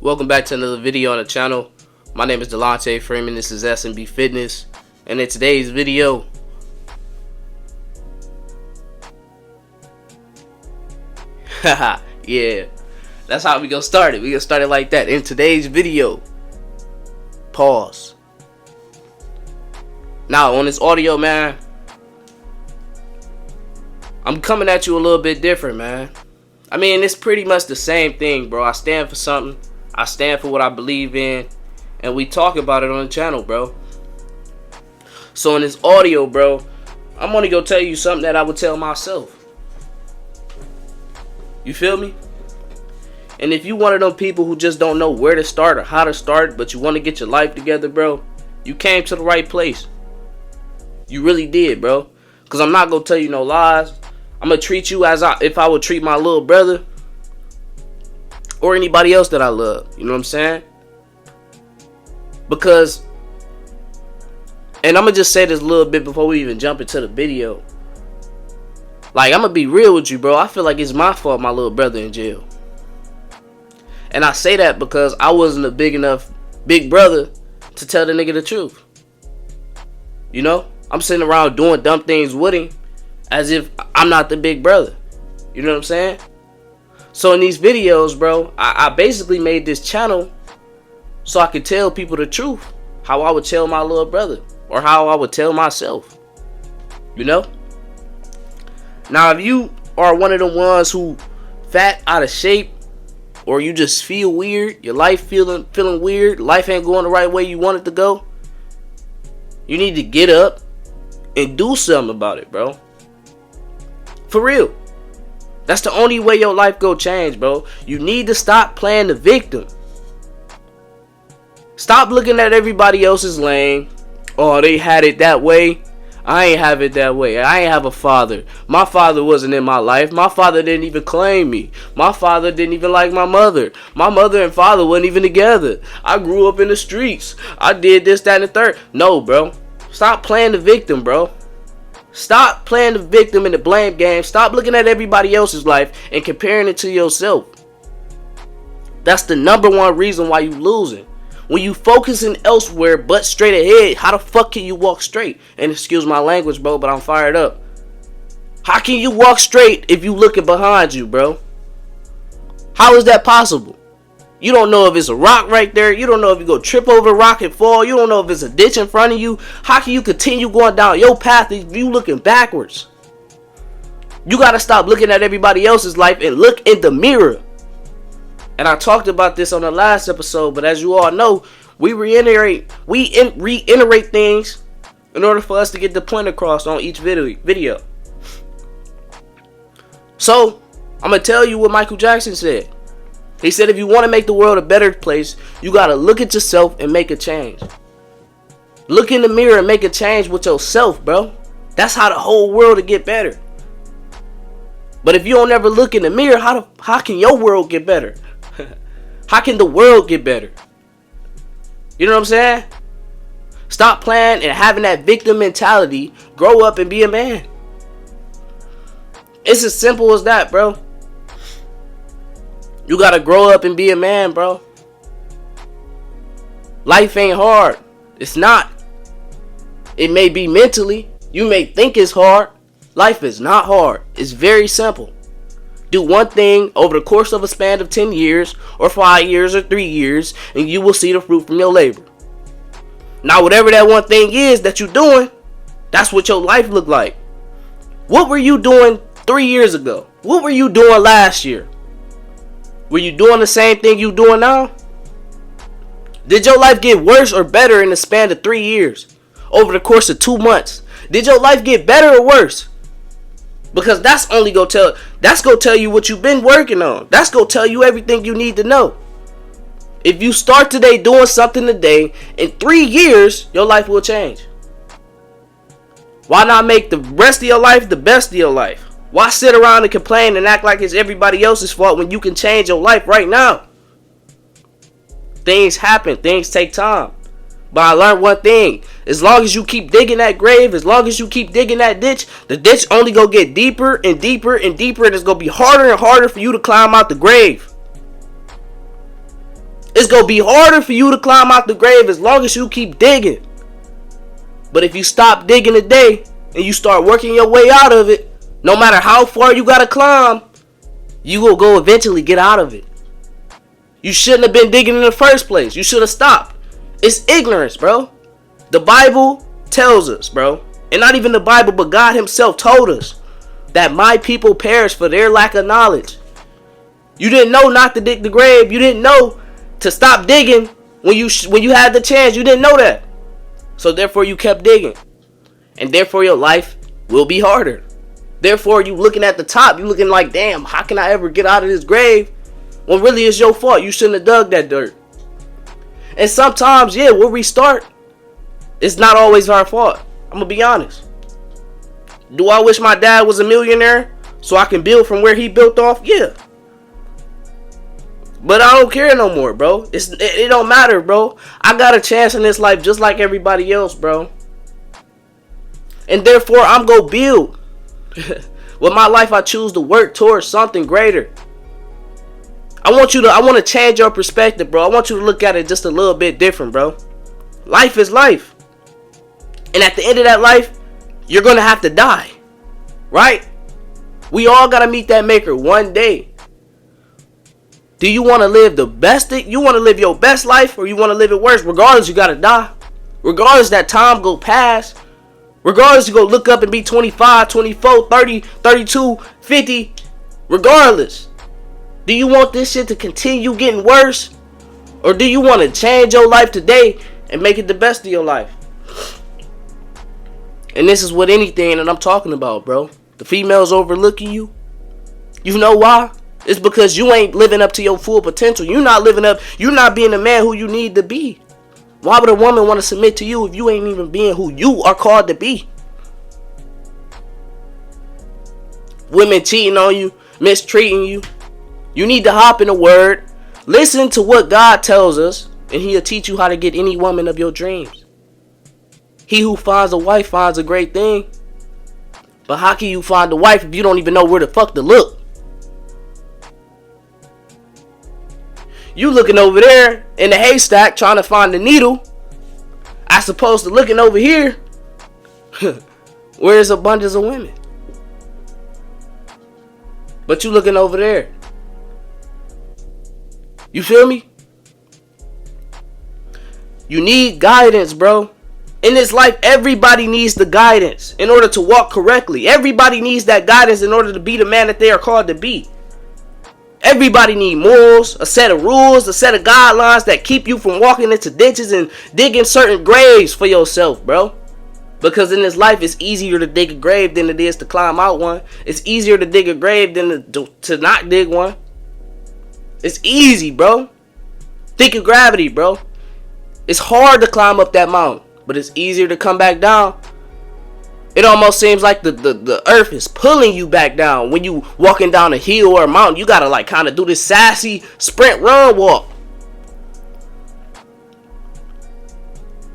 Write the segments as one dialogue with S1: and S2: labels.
S1: Welcome back to another video on the channel. My name is Delonte Freeman. This is S.M.B Fitness, and in today's video, yeah, that's how we gonna start it. We gonna start it like that. In today's video, pause. Now on this audio, man, I'm coming at you a little bit different, man. I mean, it's pretty much the same thing, bro. I stand for something. I stand for what I believe in, and we talk about it on the channel, bro. So in this audio, bro, I'm gonna go tell you something that I would tell myself. You feel me? And if you one of them people who just don't know where to start or how to start, but you want to get your life together, bro, you came to the right place. You really did, bro. Because I'm not gonna tell you no lies. I'm gonna treat you as if I would treat my little brother or anybody else that I love. You know what I'm saying? Because, and I'm gonna just say this a little bit before we even jump into the video. Like, I'm gonna be real with you, bro. I feel like it's my fault my little brother in jail. And I say that because I wasn't a big enough big brother to tell the nigga the truth. You know? I'm sitting around doing dumb things with him as if I'm not the big brother. You know what I'm saying? So in these videos, bro, I basically made this channel so I could tell people the truth. How I would tell my little brother. Or how I would tell myself. You know? Now, if you are one of the ones who fat, out of shape, or you just feel weird, your life feeling weird, life ain't going the right way you want it to go, you need to get up and do something about it, bro. For real. That's the only way your life go change, bro. You need to stop playing the victim. Stop looking at everybody else's lane. Oh, they had it that way. I ain't have it that way. I ain't have a father. My father wasn't in my life. My father didn't even claim me. My father didn't even like my mother. My mother and father wasn't even together. I grew up in the streets. I did this, that, and the third. No, bro. Stop playing the victim, bro. Stop playing the victim in the blame game. Stop looking at everybody else's life and comparing it to yourself. That's the number one reason why you losing. When you focusing elsewhere but straight ahead, how the fuck can you walk straight? And excuse my language, bro, but I'm fired up. How can you walk straight if you looking behind you, bro? How is that possible? You don't know if it's a rock right there. You don't know if you go trip over a rock and fall. You don't know if it's a ditch in front of you. How can you continue going down your path if you looking backwards? You got to stop looking at everybody else's life and look in the mirror. And I talked about this on the last episode, but as you all know, we reiterate things in order for us to get the point across on each video. So, I'm going to tell you what Michael Jackson said. He said if you want to make the world a better place, you got to look at yourself and make a change. Look in the mirror and make a change with yourself, bro. That's how the whole world will get better. But if you don't ever look in the mirror, how can your world get better? How can the world get better? You know what I'm saying? Stop playing and having that victim mentality. Grow up and be a man. It's as simple as that, bro. You gotta grow up and be a man, bro. Life ain't hard. It's not. It may be mentally. You may think it's hard. Life is not hard. It's very simple. Do one thing over the course of a span of 10 years or 5 years or 3 years, and you will see the fruit from your labor. Now, whatever that one thing is that you're doing, that's what your life look like. What were you doing 3 years ago? What were you doing last year? Were you doing the same thing you doing now? Did your life get worse or better in the span of 3 years? Over the course of 2 months? Did your life get better or worse? Because that's gonna tell you what you've been working on. That's gonna tell you everything you need to know. If you start today doing something today, in 3 years, your life will change. Why not make the rest of your life the best of your life? Why sit around and complain and act like it's everybody else's fault when you can change your life right now? Things happen. Things take time. But I learned one thing. As long as you keep digging that grave, as long as you keep digging that ditch, the ditch only gonna get deeper and deeper and deeper, and it's gonna be harder and harder for you to climb out the grave. It's going to be harder for you to climb out the grave as long as you keep digging. But if you stop digging today and you start working your way out of it, no matter how far you got to climb, you will go eventually get out of it. You shouldn't have been digging in the first place. You should have stopped. It's ignorance, bro. The Bible tells us, bro. And not even the Bible, but God himself told us that my people perish for their lack of knowledge. You didn't know not to dig the grave. You didn't know to stop digging when you had the chance. You didn't know that. So therefore you kept digging. And therefore your life will be harder. Therefore you looking at the top. You looking like, damn, how can I ever get out of this grave? When really it's your fault. You shouldn't have dug that dirt. And sometimes, yeah, we'll restart. It's not always our fault. I'm going to be honest. Do I wish my dad was a millionaire so I can build from where he built off? Yeah. But I don't care no more, bro. It don't matter, bro. I got a chance in this life just like everybody else, bro. And therefore, I'm going to build. With my life, I choose to work towards something greater. I want to change your perspective, bro. I want you to look at it just a little bit different, bro. Life is life. And at the end of that life, you're going to have to die. Right? We all got to meet that maker one day. Do you want to live the best? You want to live your best life or you want to live it worse? Regardless, you got to die. Regardless, that time go past. Regardless, you go look up and be 25, 24, 30, 32, 50. Regardless. Do you want this shit to continue getting worse? Or do you want to change your life today and make it the best of your life? And this is with anything that I'm talking about, bro. The females overlooking you. You know why? It's because you ain't living up to your full potential. You're not living up. You're not being the man who you need to be. Why would a woman want to submit to you if you ain't even being who you are called to be? Women cheating on you, mistreating you. You need to hop in the word. Listen to what God tells us, and he'll teach you how to get any woman of your dreams. He who finds a wife finds a great thing. But how can you find a wife if you don't even know where the fuck to look? You looking over there in the haystack trying to find the needle, as opposed to looking over here where there's abundance of women. But you looking over there. You feel me? You need guidance, bro. In this life, everybody needs the guidance in order to walk correctly. Everybody needs that guidance in order to be the man that they are called to be. Everybody needs morals, a set of rules, a set of guidelines that keep you from walking into ditches and digging certain graves for yourself, bro. Because in this life, it's easier to dig a grave than it is to climb out one. It's easier to dig a grave than to not dig one. It's easy, bro. Think of gravity, bro. It's hard to climb up that mountain, but it's easier to come back down. It almost seems like the earth is pulling you back down when you walking down a hill or a mountain. You gotta like kind of do this sassy sprint run walk.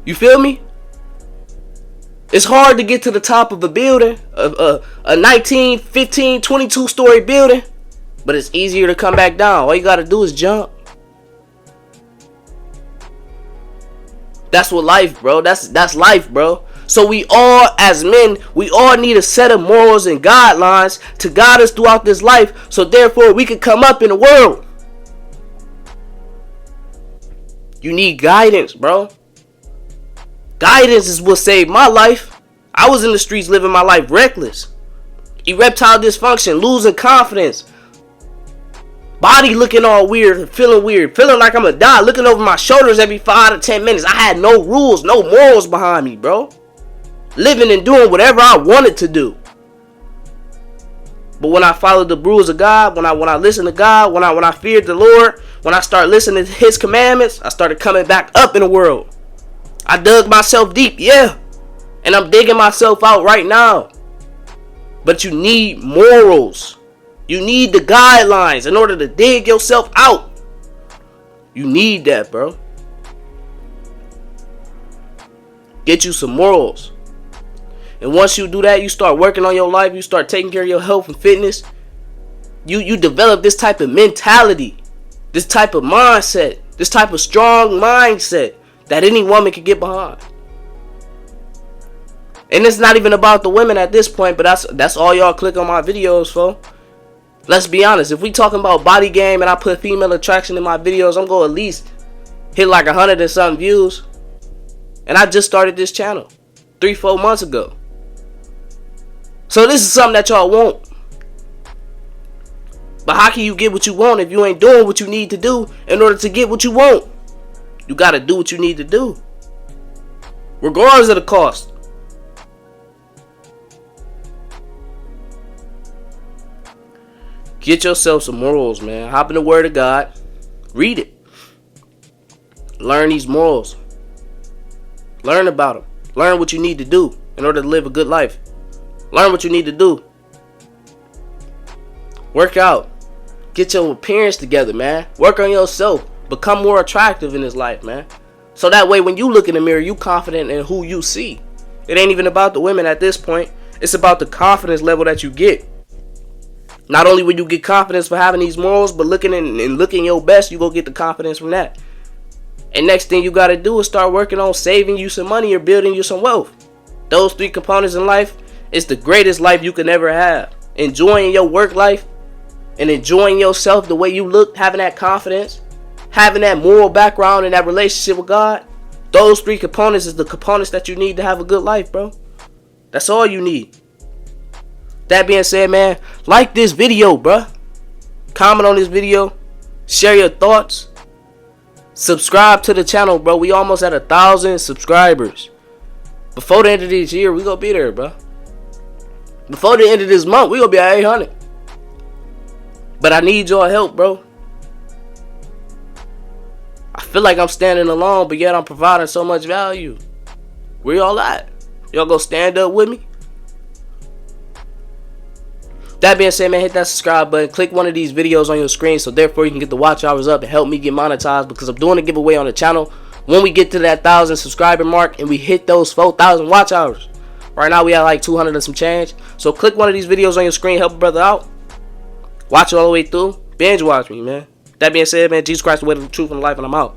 S1: You feel me? It's hard to get to the top of a building, a 19, 15, 22 story building, but it's easier to come back down. All you gotta do is jump. That's what life, bro. That's life, bro. So we all, as men, we all need a set of morals and guidelines to guide us throughout this life, so therefore we can come up in the world. You need guidance, bro. Guidance is what saved my life. I was in the streets living my life reckless. Erectile dysfunction, losing confidence. Body looking all weird, feeling like I'm gonna die, looking over my shoulders every 5 to 10 minutes. I had no rules, no morals behind me, bro. Living and doing whatever I wanted to do. But when I followed the rules of God, when I listened to God, when I feared the Lord, when I started listening to his commandments, I started coming back up in the world. I dug myself deep, yeah. And I'm digging myself out right now. But you need morals. You need the guidelines in order to dig yourself out. You need that, bro. Get you some morals. And once you do that, you start working on your life. You start taking care of your health and fitness. You develop this type of mentality. This type of mindset. This type of strong mindset that any woman can get behind. And it's not even about the women at this point, but that's all y'all click on my videos for. Let's be honest. If we talking about body game and I put female attraction in my videos, I'm going to at least hit like 100 and something views. And I just started this channel 3-4 months ago. So this is something that y'all want. But how can you get what you want if you ain't doing what you need to do in order to get what you want? You got to do what you need to do, regardless of the cost. Get yourself some morals, man. Hop in the Word of God. Read it. Learn these morals. Learn about them. Learn what you need to do in order to live a good life. Learn what you need to do. Work out. Get your appearance together, man. Work on yourself. Become more attractive in this life, man. So that way when you look in the mirror, you confident in who you see. It ain't even about the women at this point. It's about the confidence level that you get. Not only will you get confidence for having these morals, but looking your best, you go get the confidence from that. And next thing you got to do is start working on saving you some money or building you some wealth. Those 3 components in life is the greatest life you can ever have. Enjoying your work life and enjoying yourself the way you look, having that confidence, having that moral background and that relationship with God. Those 3 components is the components that you need to have a good life, bro. That's all you need. That being said, man, like this video, bruh. Comment on this video. Share your thoughts. Subscribe to the channel, bro. We almost at 1,000 subscribers. Before the end of this year, we gonna be there, bro. Before the end of this month, we gonna be at 800. But I need your help, bro. I feel like I'm standing alone, but yet I'm providing so much value. Where y'all at? Y'all go stand up with me? That being said, man, hit that subscribe button. Click one of these videos on your screen so therefore you can get the watch hours up and help me get monetized, because I'm doing a giveaway on the channel when we get to that 1,000 subscriber mark and we hit those 4,000 watch hours. Right now we have like 200 and some change. So click one of these videos on your screen, help a brother out. Watch it all the way through. Binge watch me, man. That being said, man, Jesus Christ, the way, the truth, and the life, and I'm out.